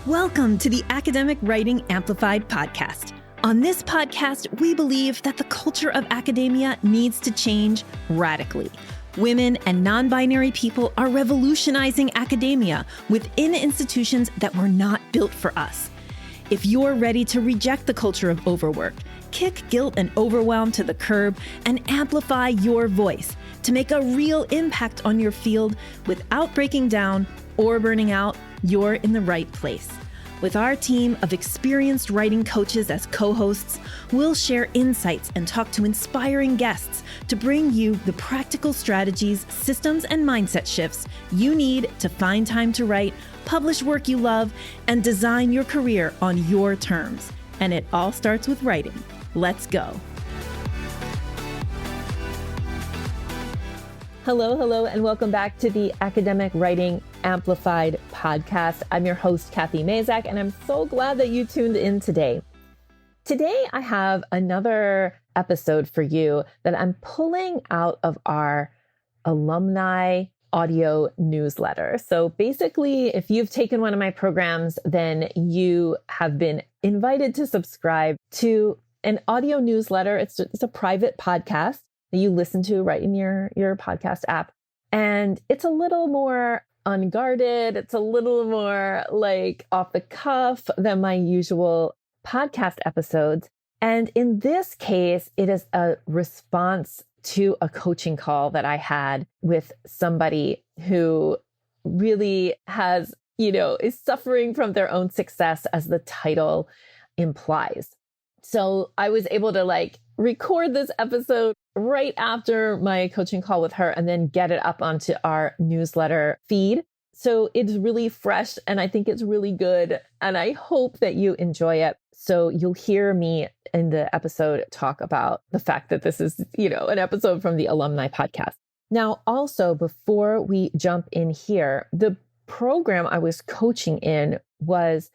Welcome to the Academic Writing Amplified podcast. On this podcast, we believe that the culture of academia needs to change radically. Women and non-binary people are revolutionizing academia within institutions that were not built for us. If you're ready to reject the culture of overwork, kick guilt and overwhelm to the curb, and amplify your voice to make a real impact on your field without breaking down or burning out, you're in the right place. With our team of experienced writing coaches as co-hosts, we'll share insights and talk to inspiring guests to bring you the practical strategies, systems, and mindset shifts you need to find time to write, publish work you love, and design your career on your terms. And it all starts with writing. Let's go. Hello, and welcome back to the Academic Writing Amplified podcast. I'm your host, Kathy Mazak, and I'm so glad that you tuned in today. Today, I have another episode for you that I'm pulling out of our Alumni audio newsletter. So basically, if you've taken one of my programs, then you have been invited to subscribe to an audio newsletter. It's a private podcast that you listen to right in your podcast app. And it's a little more unguarded. It's a little more like off the cuff than my usual podcast episodes. And in this case, it is a response to a coaching call that I had with somebody who really has, is suffering from their own success, as the title implies. So I was able to record this episode right after my coaching call with her and then get it up onto our newsletter feed. So it's really fresh and I think it's really good. And I hope that you enjoy it. So you'll hear me in the episode talk about the fact that this is, an episode from the Alumni podcast. Now, also, before we jump in here, the program I was coaching in was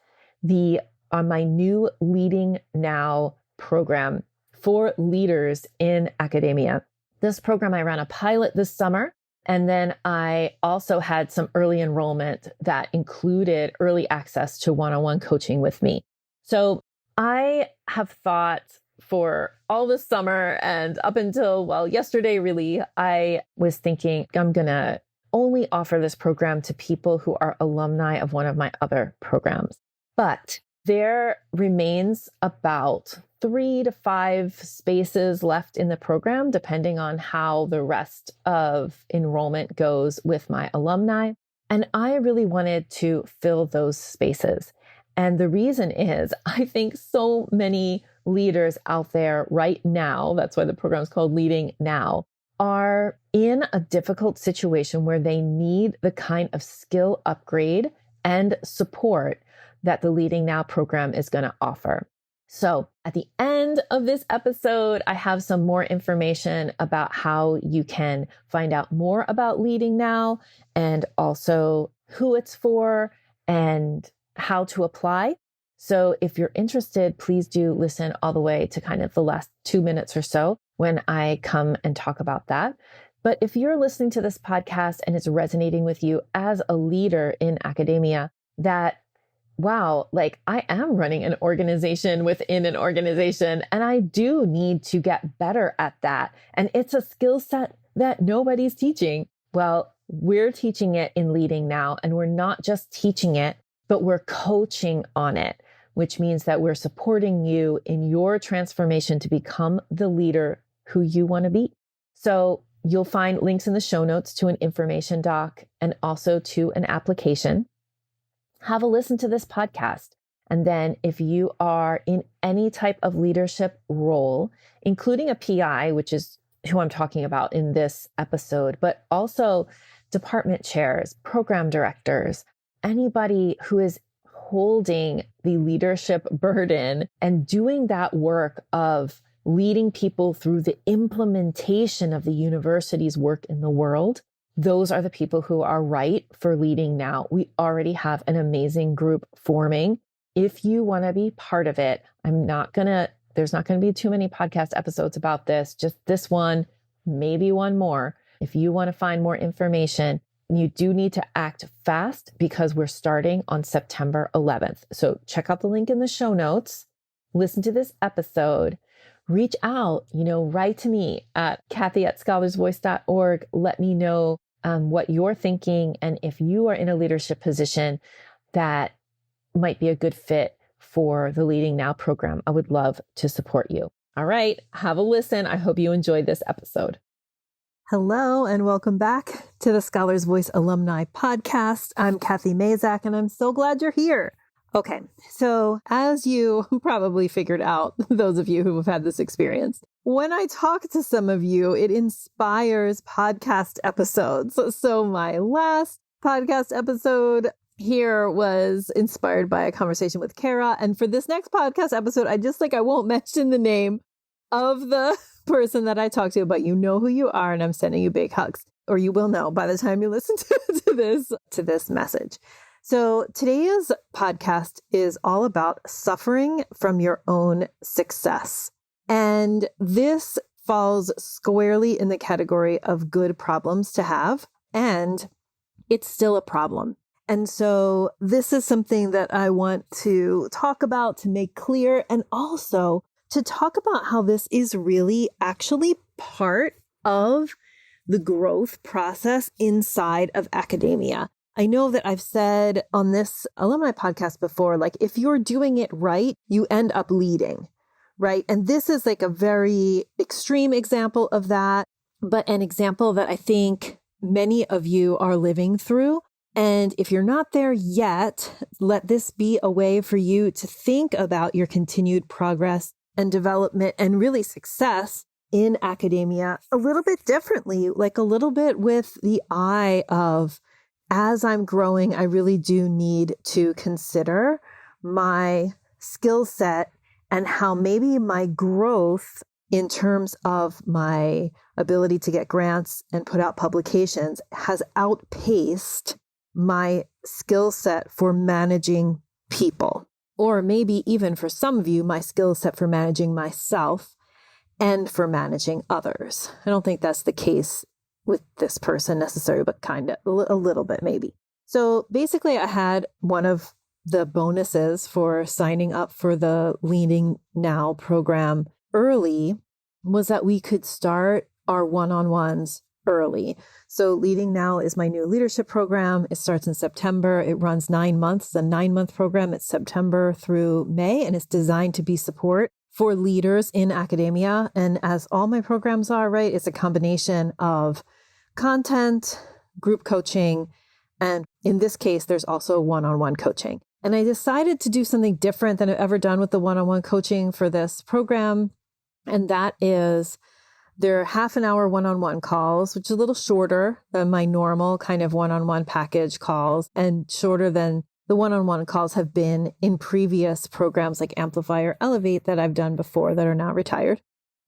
my new Leading Now program for leaders in academia. This program, I ran a pilot this summer, and then I also had some early enrollment that included early access to one-on-one coaching with me. So I have thought for all this summer and up until, yesterday really, I was thinking I'm going to only offer this program to people who are alumni of one of my other programs. But there remains about 3 to 5 spaces left in the program, depending on how the rest of enrollment goes with my alumni. And I really wanted to fill those spaces. And the reason is, I think so many leaders out there right now, that's why the program is called Leading Now, are in a difficult situation where they need the kind of skill upgrade and support that the Leading Now program is going to offer. So at the end of this episode, I have some more information about how you can find out more about Leading Now and also who it's for and how to apply. So if you're interested, please do listen all the way to kind of the last 2 minutes or so when I come and talk about that. But if you're listening to this podcast and it's resonating with you as a leader in academia, that wow, I am running an organization within an organization, and I do need to get better at that. And it's a skill set that nobody's teaching. Well, we're teaching it in Leading Now, and we're not just teaching it, but we're coaching on it, which means that we're supporting you in your transformation to become the leader who you want to be. So you'll find links in the show notes to an information doc and also to an application. Have a listen to this podcast. And then if you are in any type of leadership role, including a PI, which is who I'm talking about in this episode, but also department chairs, program directors, anybody who is holding the leadership burden and doing that work of leading people through the implementation of the university's work in the world, those are the people who are right for Leading Now. We already have an amazing group forming. If you want to be part of it, there's not going to be too many podcast episodes about this, just this one, maybe one more. If you want to find more information, you do need to act fast because we're starting on September 11th. So check out the link in the show notes, listen to this episode, reach out, write to me at Kathy@scholarsvoice.org. Let me know what you're thinking. And if you are in a leadership position that might be a good fit for the Leading Now program, I would love to support you. All right, have a listen. I hope you enjoyed this episode. Hello, and welcome back to the Scholars Voice Alumni podcast. I'm Kathy Mazak, and I'm so glad you're here. Okay, so as you probably figured out, those of you who have had this experience, when I talk to some of you, it inspires podcast episodes. So my last podcast episode here was inspired by a conversation with Kara. And for this next podcast episode, I won't mention the name of the person that I talked to, but you know who you are, and I'm sending you big hugs, or you will know by the time you listen to this message. So today's podcast is all about suffering from your own success. And this falls squarely in the category of good problems to have, and it's still a problem. And so this is something that I want to talk about, to make clear, and also to talk about how this is really actually part of the growth process inside of academia. I know that I've said on this alumni podcast before, like if you're doing it right, you end up leading, right? And this is like a very extreme example of that, but an example that I think many of you are living through. And if you're not there yet, let this be a way for you to think about your continued progress and development and really success in academia a little bit differently, like a little bit with the eye of, as I'm growing, I really do need to consider my skill set and how maybe my growth in terms of my ability to get grants and put out publications has outpaced my skill set for managing people. Or maybe even for some of you, my skill set for managing myself and for managing others. I don't think that's the case with this person necessarily, but kind of a little bit maybe. So basically I had one of the bonuses for signing up for the Leading Now program early was that we could start our one-on-ones early. So Leading Now is my new leadership program. It starts in September. It runs 9 months. It's a 9-month program. It's September through May, and it's designed to be support for leaders in academia. And as all my programs are, right, it's a combination of content, group coaching, and in this case, there's also one-on-one coaching. And I decided to do something different than I've ever done with the one-on-one coaching for this program. And that is there are half-an-hour one-on-one calls, which is a little shorter than my normal kind of one-on-one package calls and shorter than the one-on-one calls have been in previous programs like Amplify or Elevate that I've done before that are now retired.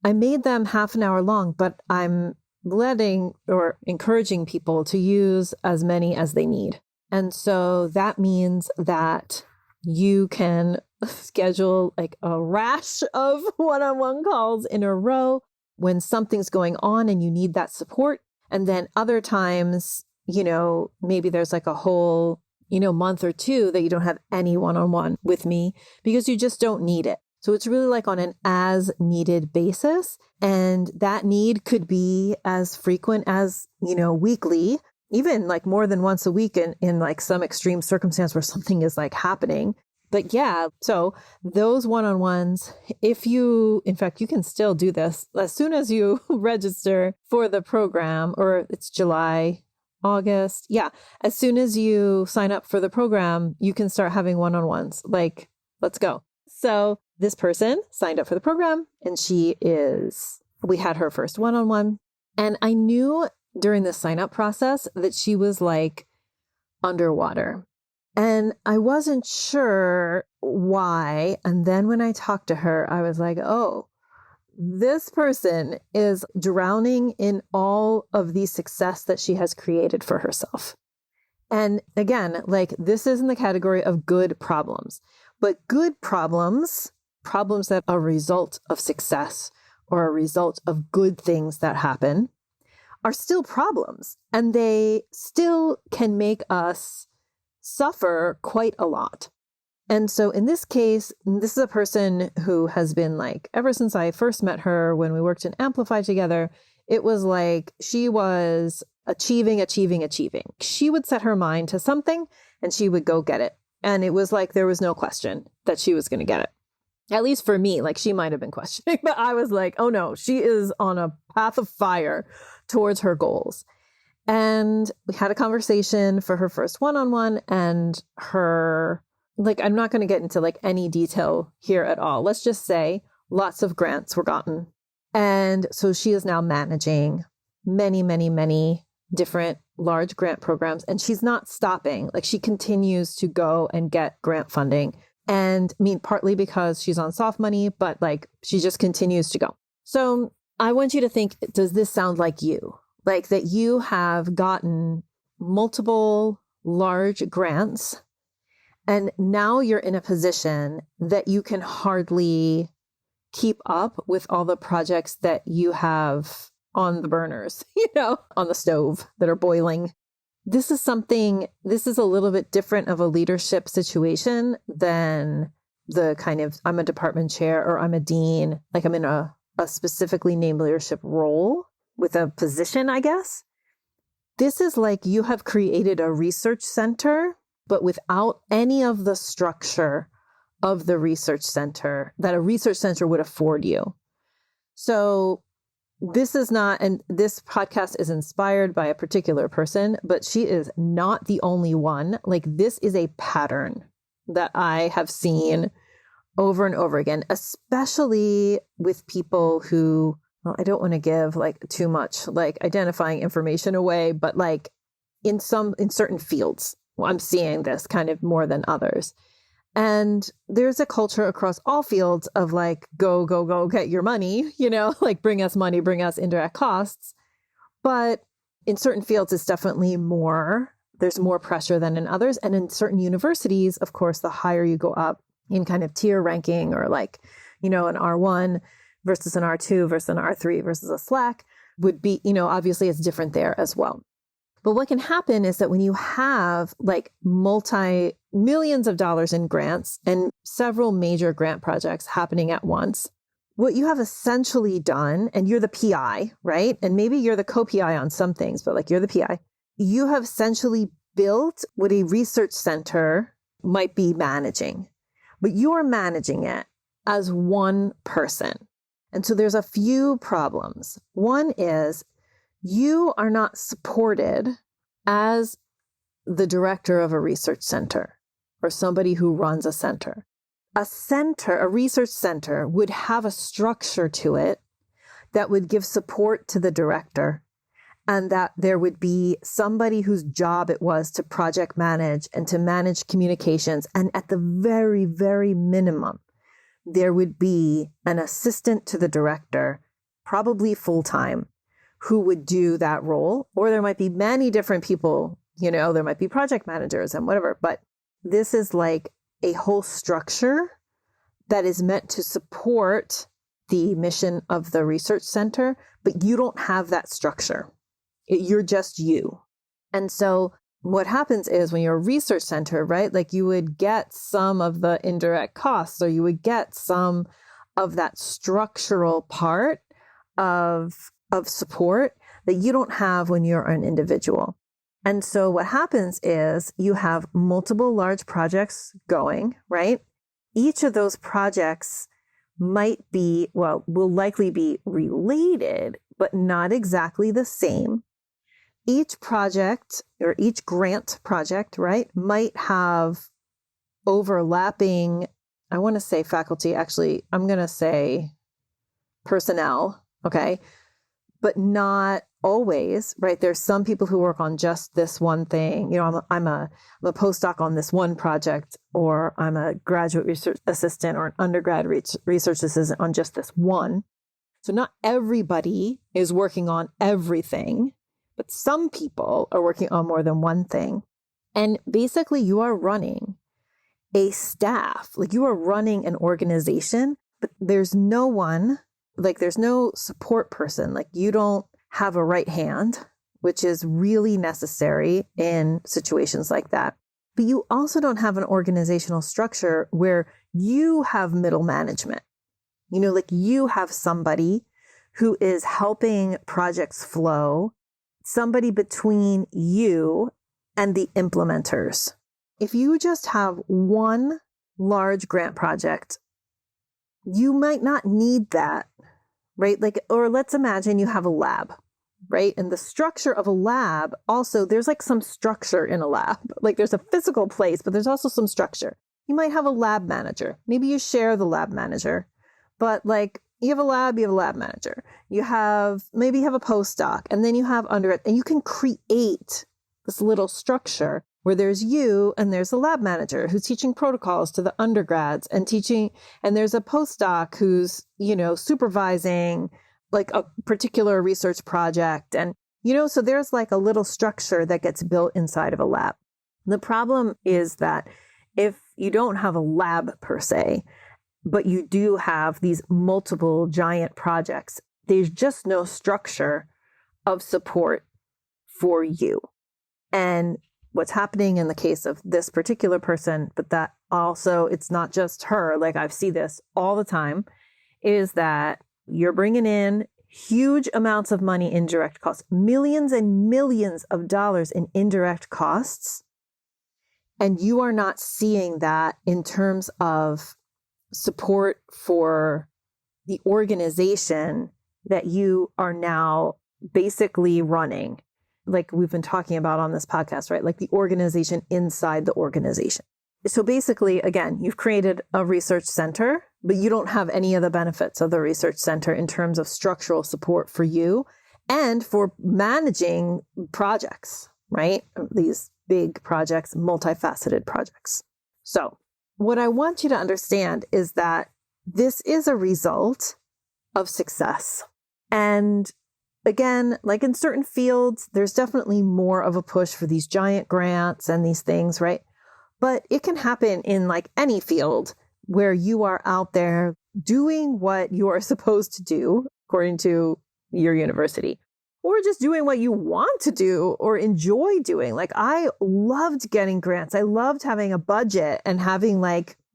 I made them half an hour long, but I'm letting or encouraging people to use as many as they need. And so that means that you can schedule like a rash of one-on-one calls in a row when something's going on and you need that support. And then other times, maybe there's like a whole, month or two that you don't have any one-on-one with me because you just don't need it. So it's really like on an as needed basis. And that need could be as frequent as, weekly, even like more than once a week in like some extreme circumstance where something is like happening. But yeah, so those one-on-ones, in fact, you can still do this as soon as you register for the program, or it's July, August. Yeah. As soon as you sign up for the program, you can start having one-on-ones. Like, let's go. So this person signed up for the program and we had her first one-on-one. And I knew during the sign-up process that she was like underwater. And I wasn't sure why. And then when I talked to her, I was like, oh, this person is drowning in all of the success that she has created for herself. And again, like this is in the category of good problems, but good problems that are a result of success or a result of good things that happen are still problems, and they still can make us suffer quite a lot. And so in this case, this is a person who has been like, ever since I first met her when we worked in Amplify together, it was like she was achieving. She would set her mind to something and she would go get it. And it was like there was no question that she was going to get it. At least for me, like she might have been questioning, but I was like, oh no, she is on a path of fire towards her goals. And we had a conversation for her first one-on-one, and her, like, I'm not going to get into like any detail here at all. Let's just say lots of grants were gotten. And so she is now managing many different large grant programs, and she's not stopping. Like she continues to go and get grant funding. And I mean, partly because she's on soft money, but like she just continues to go. So I want you to think, does this sound like you? Like that you have gotten multiple large grants and now you're in a position that you can hardly keep up with all the projects that you have on the burners, on the stove that are boiling. This is a little bit different of a leadership situation than the kind of, I'm a department chair or I'm a dean, like I'm in a specifically named leadership role with a position, I guess. This is like you have created a research center, but without any of the structure of the research center that a research center would afford you. So this is not, and this podcast is inspired by a particular person, but she is not the only one. Like this is a pattern that I have seen over and over again, especially with people who, well, I don't want to give like too much like identifying information away, but like in certain fields, I'm seeing this kind of more than others. And there's a culture across all fields of like, go, get your money, like bring us money, bring us indirect costs. But in certain fields, it's definitely there's more pressure than in others. And in certain universities, of course, the higher you go up in kind of tier ranking or like, an R1 versus an R2 versus an R3 versus a Slack would be, obviously it's different there as well. But what can happen is that when you have like multi-millions of dollars in grants and several major grant projects happening at once, what you have essentially done, and you're the PI, right? And maybe you're the co-PI on some things, but like you're the PI, you have essentially built what a research center might be managing, but you are managing it as one person. And so there's a few problems. One is you are not supported as the director of a research center or somebody who runs a center. A research center would have a structure to it that would give support to the director, and that there would be somebody whose job it was to project manage and to manage communications. And at the very, very minimum, there would be an assistant to the director, probably full-time, who would do that role. Or there might be many different people, there might be project managers and whatever, but this is like a whole structure that is meant to support the mission of the research center, but you don't have that structure. You're just you. And so what happens is when you're a research center, right, like you would get some of the indirect costs, or you would get some of that structural part of support that you don't have when you're an individual. And so what happens is you have multiple large projects going, right? Each of those projects will likely be related, but not exactly the same. Each project or each grant project, right, might have overlapping, I want to say faculty, actually, I'm going to say personnel, okay? But not always, right? There's some people who work on just this one thing. I'm a postdoc on this one project, or I'm a graduate research assistant or an undergrad research assistant on just this one. So not everybody is working on everything, but some people are working on more than one thing. And basically you are running a staff, like you are running an organization, but there's no one, like there's no support person. Like you don't have a right hand, which is really necessary in situations like that. But you also don't have an organizational structure where you have middle management. Like you have somebody who is helping projects flow, somebody between you and the implementers. If you just have one large grant project, you might not need that, right? Or let's imagine you have a lab, right? And the structure of a lab, also, there's some structure in a lab. There's a physical place, but there's also some structure. You might have a lab manager. Maybe you share the lab manager, but you have a lab manager. Maybe you have a postdoc, and then you have under it, and you can create this little structure where there's you and there's a lab manager who's teaching protocols to the undergrads and there's a postdoc who's, supervising a particular research project. And, so there's a little structure that gets built inside of a lab. The problem is that if you don't have a lab per se, but you do have these multiple giant projects, there's just no structure of support for you. And what's happening in the case of this particular person, but that also, it's not just her, I see this all the time, is that you're bringing in huge amounts of money in direct costs, millions and millions of dollars in indirect costs. And you are not seeing that in terms of support for the organization that you are now basically running. We've been talking about on this podcast, right? The organization inside the organization. So basically, again, you've created a research center, but you don't have any of the benefits of the research center in terms of structural support for you and for managing projects, right? These big projects, multifaceted projects. So what I want you to understand is that this is a result of success. And again, in certain fields, there's definitely more of a push for these giant grants and these things, right? But it can happen in any field where you are out there doing what you are supposed to do according to your university, or just doing what you want to do or enjoy doing. I loved getting grants. I loved having a budget and having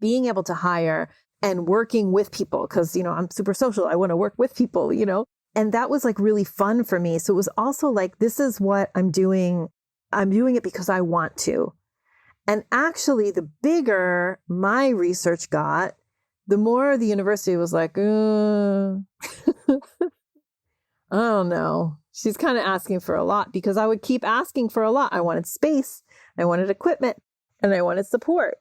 being able to hire and working with people because, I'm super social. I want to work with people, And that was really fun for me. So it was also this is what I'm doing. I'm doing it because I want to. And actually, the bigger my research got, the more the university was I don't know. She's kind of asking for a lot because I would keep asking for a lot. I wanted space, I wanted equipment, and I wanted support.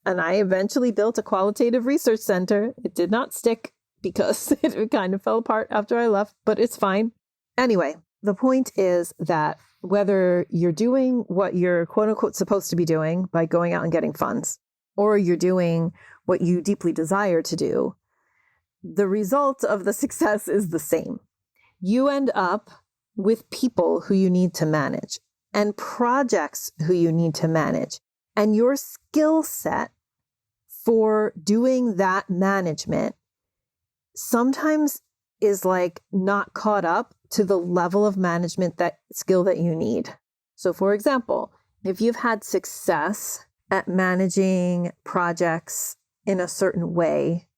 And I eventually built a qualitative research center. It did not stick because it kind of fell apart after I left, but it's fine. Anyway, the point is that whether you're doing what you're quote unquote supposed to be doing by going out and getting funds, or you're doing what you deeply desire to do, the result of the success is the same. You end up with people who you need to manage and projects who you need to manage. And your skill set for doing that management sometimes is not caught up to the level of management that skill that you need. So for example, if you've had success at managing projects in a certain way,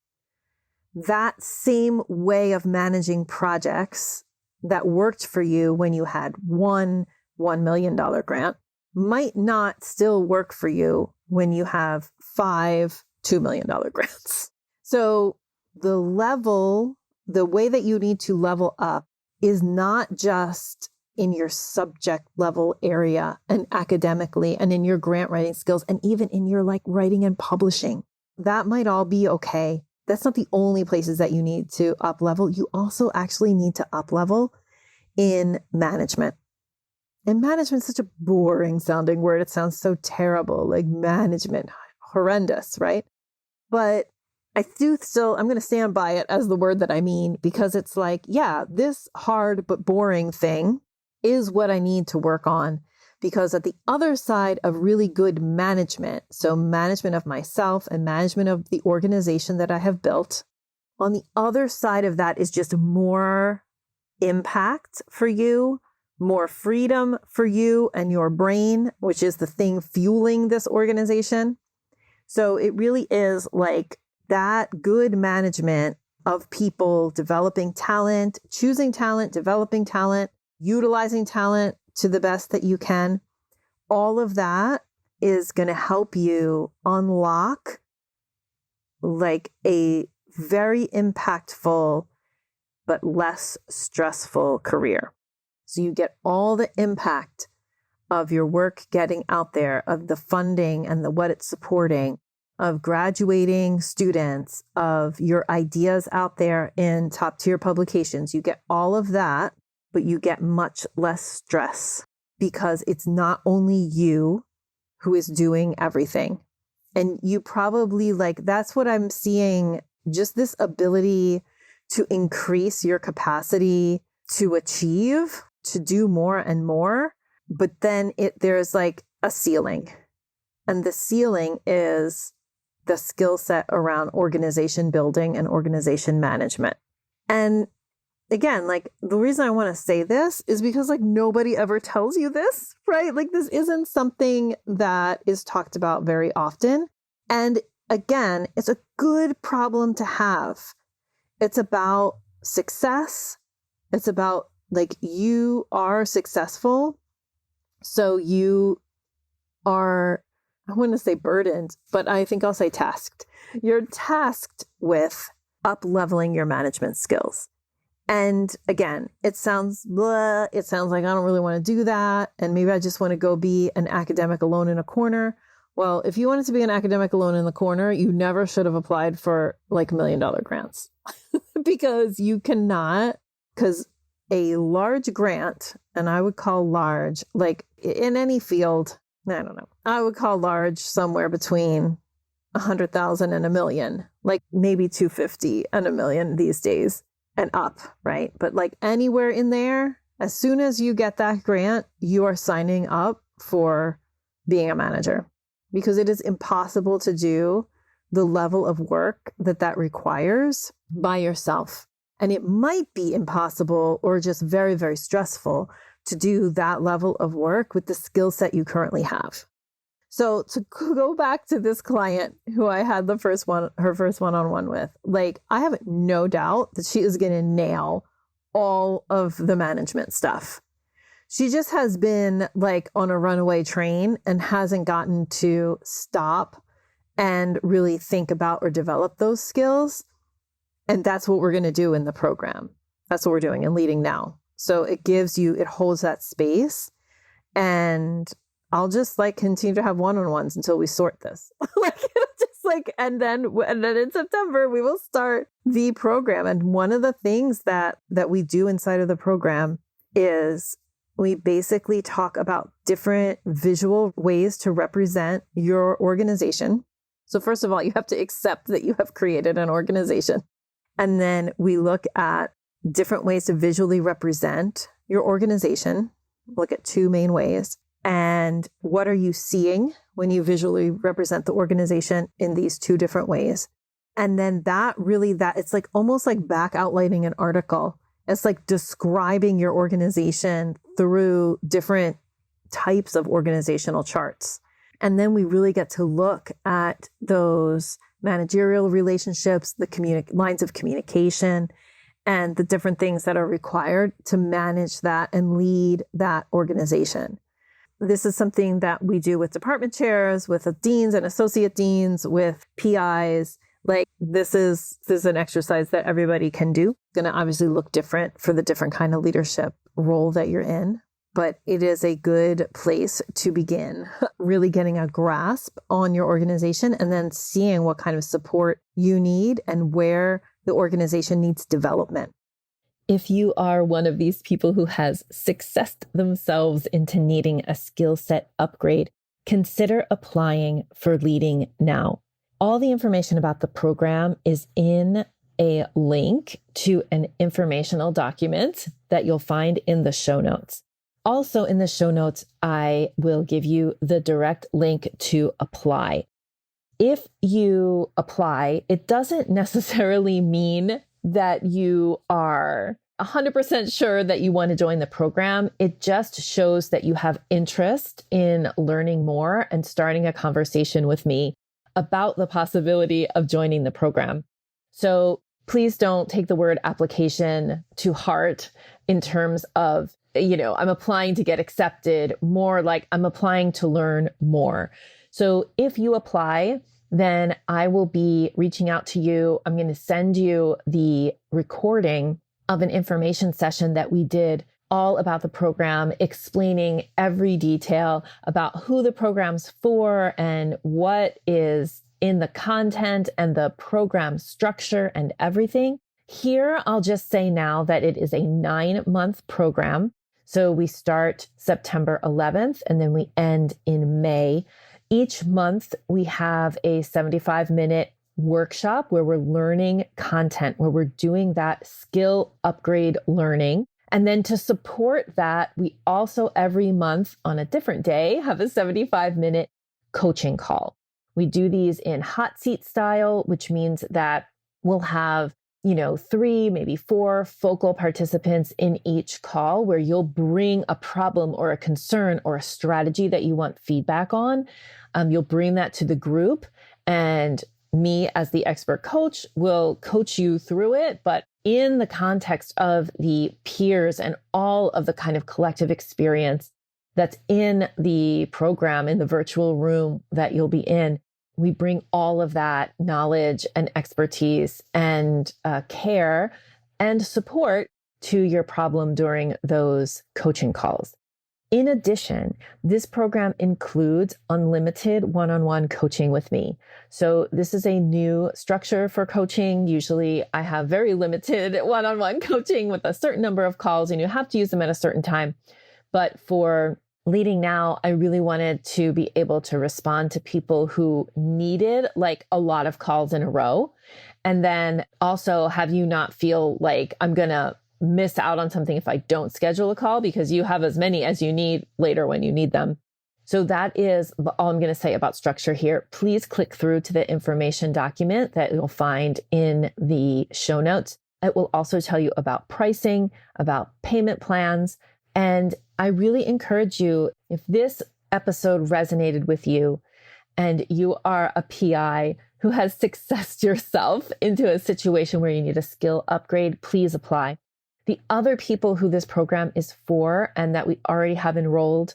that same way of managing projects that worked for you when you had $1 million grant might not still work for you when you have 5 $2 million grants. So the way that you need to level up is not just in your subject level area and academically and in your grant writing skills and even in your writing and publishing. That might all be okay. That's not the only places that you need to up level. You also actually need to up level in management. And management is such a boring sounding word. It sounds so terrible, management, horrendous, right? But I'm going to stand by it as the word that I mean, because it's this hard but boring thing is what I need to work on. Because at the other side of really good management, so management of myself and management of the organization that I have built, on the other side of that is just more impact for you, more freedom for you and your brain, which is the thing fueling this organization. So it really is like that good management of people developing talent, choosing talent, developing talent, utilizing talent to the best that you can. All of that is going to help you unlock like a very impactful but less stressful career. So you get all the impact of your work getting out there, of the funding and the what it's supporting, of graduating students, of your ideas out there in top tier publications. You get all of that, but you get much less stress because it's not only you who is doing everything. And you probably that's what I'm seeing, just this ability to increase your capacity to achieve, to do more and more. But then there's like a ceiling. And the ceiling is the skill set around organization building and organization management. And again, like the reason I want to say this is because like nobody ever tells you this, right? Like this isn't something that is talked about very often. And again, it's a good problem to have. It's about success. It's about like you are successful. So you are, I wouldn't say burdened, but I think I'll say tasked. You're tasked with up-leveling your management skills. And again, it sounds blah. It sounds like I don't really want to do that. And maybe I just want to go be an academic alone in a corner. Well, if you wanted to be an academic alone in the corner, you never should have applied for like $1 million grants because you cannot, because a large grant, and I would call large, like in any field, I don't know, I would call large somewhere between 100,000 and $1 million, like maybe 250 and $1 million these days and up, right? But like anywhere in there, as soon as you get that grant, you are signing up for being a manager because it is impossible to do the level of work that requires by yourself. And it might be impossible or just very, very stressful to do that level of work with the skill set you currently have. So to go back to this client who I had her first one-on-one with, like I have no doubt that she is going to nail all of the management stuff. She just has been like on a runaway train and hasn't gotten to stop and really think about or develop those skills. And that's what we're going to do in the program. That's what we're doing and leading now. So it holds that space. And I'll just like continue to have one-on-ones until we sort this. And then in September, we will start the program. And one of the things that we do inside of the program is we basically talk about different visual ways to represent your organization. So first of all, you have to accept that you have created an organization. And then we look at different ways to visually represent your organization. Look at two main ways. And what are you seeing when you visually represent the organization in these two different ways? And then it's like almost like back outlining an article. It's like describing your organization through different types of organizational charts. And then we really get to look at those managerial relationships, the lines of communication, and the different things that are required to manage that and lead that organization. This is something that we do with department chairs, with deans and associate deans, with PIs. Like this is an exercise that everybody can do. It's going to obviously look different for the different kind of leadership role that you're in, but it is a good place to begin really getting a grasp on your organization and then seeing what kind of support you need and where the organization needs development. If you are one of these people who has successed themselves into needing a skill set upgrade, consider applying for Leading Now. All the information about the program is in a link to an informational document that you'll find in the show notes. Also in the show notes, I will give you the direct link to apply. If you apply, it doesn't necessarily mean that you are 100% sure that you want to join the program. It just shows that you have interest in learning more and starting a conversation with me about the possibility of joining the program. So please don't take the word application to heart in terms of, I'm applying to get accepted, more like I'm applying to learn more. So if you apply, then I will be reaching out to you. I'm going to send you the recording of an information session that we did all about the program, explaining every detail about who the program's for and what is in the content and the program structure and everything. Here, I'll just say now that it is a 9-month program. So we start September 11th and then we end in May. Each month, we have a 75-minute workshop where we're learning content, where we're doing that skill upgrade learning. And then to support that, we also every month on a different day have a 75-minute coaching call. We do these in hot seat style, which means that we'll have 3, maybe 4 focal participants in each call where you'll bring a problem or a concern or a strategy that you want feedback on. You'll bring that to the group, and me as the expert coach will coach you through it, but in the context of the peers and all of the kind of collective experience that's in the program, in the virtual room that you'll be in. We bring all of that knowledge and expertise and care and support to your problem during those coaching calls. In addition, this program includes unlimited one-on-one coaching with me. So this is a new structure for coaching. Usually I have very limited one-on-one coaching with a certain number of calls, and you have to use them at a certain time. But for Leading Now, I really wanted to be able to respond to people who needed like a lot of calls in a row. And then also have you not feel like I'm going to miss out on something if I don't schedule a call, because you have as many as you need later when you need them. So that is all I'm going to say about structure here. Please click through to the information document that you'll find in the show notes. It will also tell you about pricing, about payment plans. And I really encourage you, if this episode resonated with you and you are a PI who has successed yourself into a situation where you need a skill upgrade, please apply. The other people who this program is for and that we already have enrolled,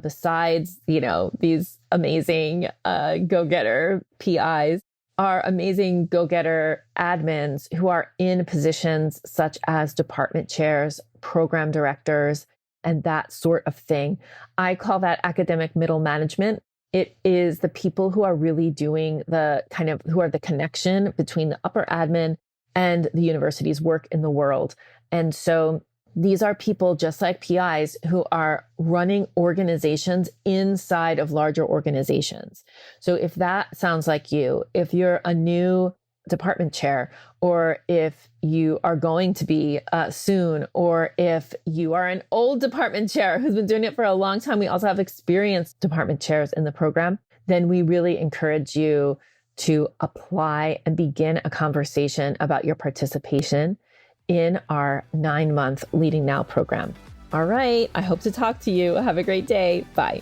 besides, these amazing go-getter PIs, are amazing go-getter admins who are in positions such as department chairs, program directors, and that sort of thing. I call that academic middle management. It is the people who are really doing who are the connection between the upper admin and the university's work in the world. And so these are people just like PIs who are running organizations inside of larger organizations. So if that sounds like you, if you're a new department chair, or if you are going to be soon, or if you are an old department chair who's been doing it for a long time, we also have experienced department chairs in the program, then we really encourage you to apply and begin a conversation about your participation in our 9-month Leading Now program. All right, I hope to talk to you. Have a great day. Bye.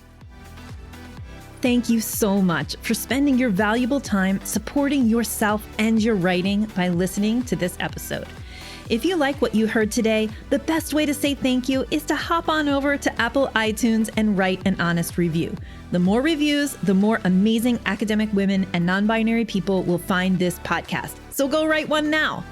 Thank you so much for spending your valuable time supporting yourself and your writing by listening to this episode. If you like what you heard today, the best way to say thank you is to hop on over to Apple iTunes and write an honest review. The more reviews, the more amazing academic women and non-binary people will find this podcast. So go write one now.